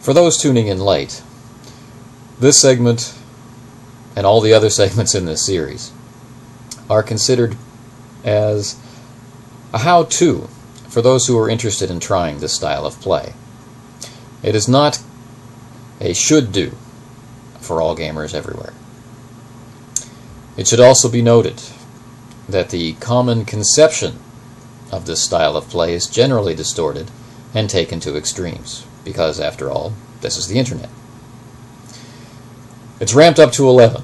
For those tuning in late, this segment and all the other segments in this series are considered as a how-to for those who are interested in trying this style of play. It is not a should-do for all gamers everywhere. It should also be noted that the common conception of this style of play is generally distorted and taken to extremes, because, after all, this is the internet. It's ramped up to 11.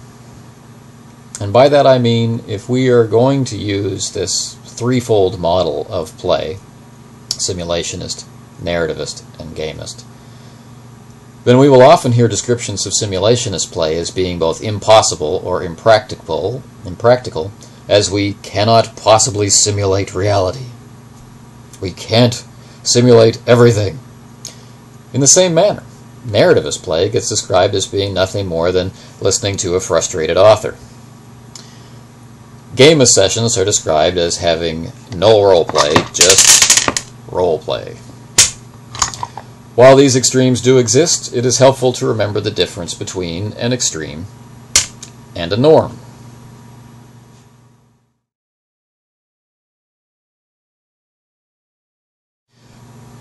And by that I mean, if we are going to use this threefold model of play, simulationist, narrativist, and gamist, then we will often hear descriptions of simulationist play as being both impossible or impractical, as we cannot possibly simulate reality. We can't simulate everything. In the same manner, narrativist play gets described as being nothing more than listening to a frustrated author. Gamist sessions are described as having no roleplay, just roleplay. While these extremes do exist, it is helpful to remember the difference between an extreme and a norm.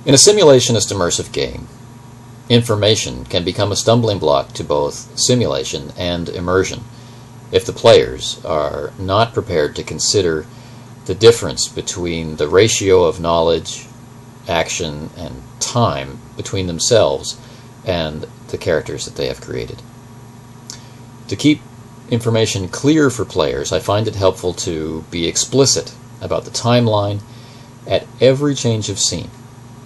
In a simulationist immersive game, information can become a stumbling block to both simulation and immersion if the players are not prepared to consider the difference between the ratio of knowledge, action, and time between themselves and the characters that they have created. To keep information clear for players, I find it helpful to be explicit about the timeline at every change of scene,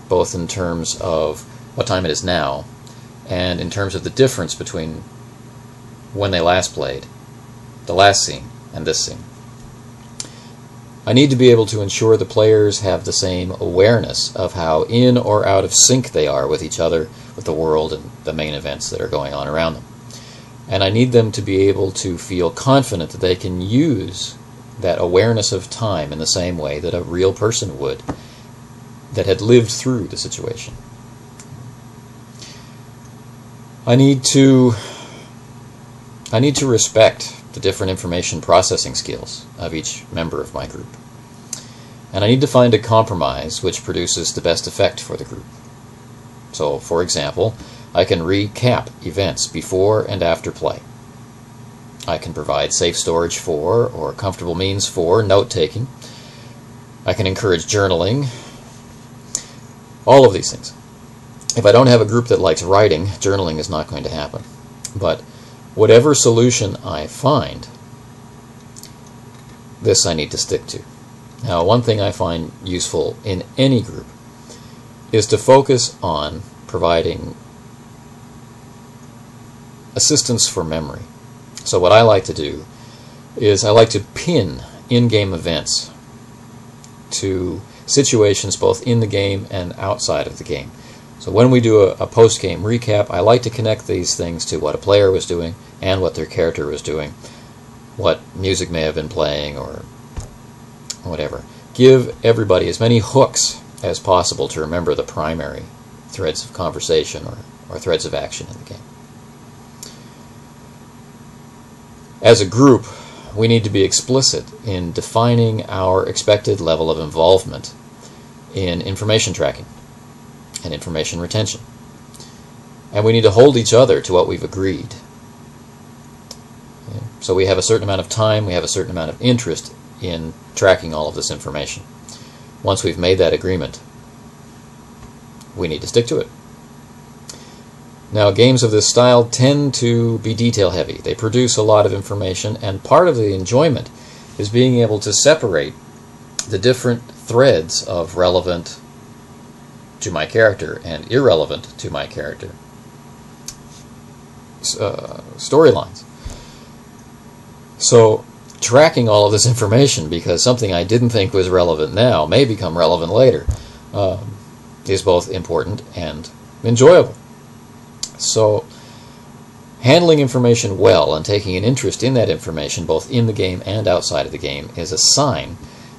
both in terms of what time it is now and in terms of the difference between when they last played, the last scene, and this scene. I need to be able to ensure the players have the same awareness of how in or out of sync they are with each other, with the world, and the main events that are going on around them. And I need them to be able to feel confident that they can use that awareness of time in the same way that a real person would that had lived through the situation. I need to respect the different information processing skills of each member of my group. And I need to find a compromise which produces the best effect for the group. So, for example, I can recap events before and after play. I can provide safe storage for, or comfortable means for, note-taking. I can encourage journaling. All of these things. If I don't have a group that likes writing, journaling is not going to happen. But whatever solution I find, this I need to stick to. Now, one thing I find useful in any group is to focus on providing assistance for memory. So what I like to do is I like to pin in-game events to situations both in the game and outside of the game. So when we do a post-game recap, I like to connect these things to what a player was doing and what their character was doing, what music may have been playing or whatever. Give everybody as many hooks as possible to remember the primary threads of conversation or threads of action in the game. As a group, we need to be explicit in defining our expected level of involvement in information tracking and information retention. And we need to hold each other to what we've agreed. So we have a certain amount of time, we have a certain amount of interest in tracking all of this information. Once we've made that agreement, we need to stick to it. Now, games of this style tend to be detail-heavy. They produce a lot of information, and part of the enjoyment is being able to separate the different threads of relevant to my character and irrelevant to my character storylines. So, tracking all of this information, because something I didn't think was relevant now may become relevant later, is both important and enjoyable. So, handling information well and taking an interest in that information, both in the game and outside of the game, is a sign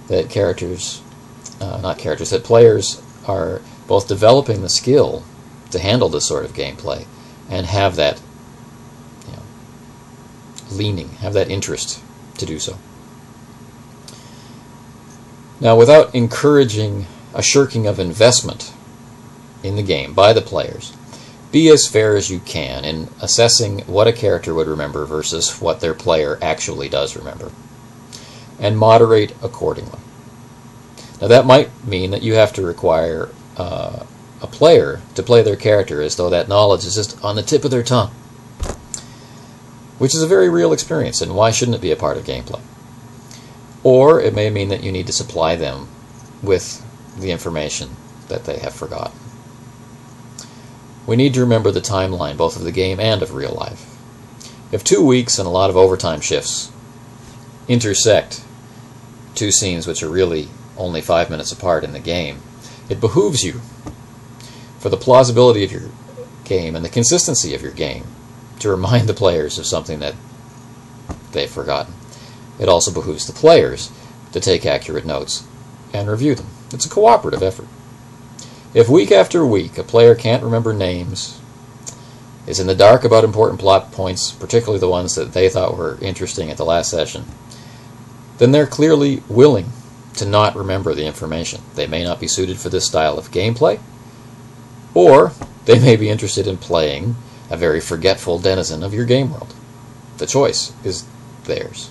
that that players are both developing the skill to handle this sort of gameplay and have that leaning, have that interest to do so. Now, without encouraging a shirking of investment in the game by the players, be as fair as you can in assessing what a character would remember versus what their player actually does remember, and moderate accordingly. Now, that might mean that you have to require a player to play their character as though that knowledge is just on the tip of their tongue, which is a very real experience, and why shouldn't it be a part of gameplay? Or it may mean that you need to supply them with the information that they have forgotten. We need to remember the timeline both of the game and of real life. If 2 weeks and a lot of overtime shifts intersect two scenes which are really only 5 minutes apart in the game, it behooves you, for the plausibility of your game and the consistency of your game, to remind the players of something that they've forgotten. It also behooves the players to take accurate notes and review them. It's a cooperative effort. If week after week a player can't remember names, is in the dark about important plot points, particularly the ones that they thought were interesting at the last session, then they're clearly willing to not remember the information. They may not be suited for this style of gameplay, or they may be interested in playing a very forgetful denizen of your game world. The choice is theirs.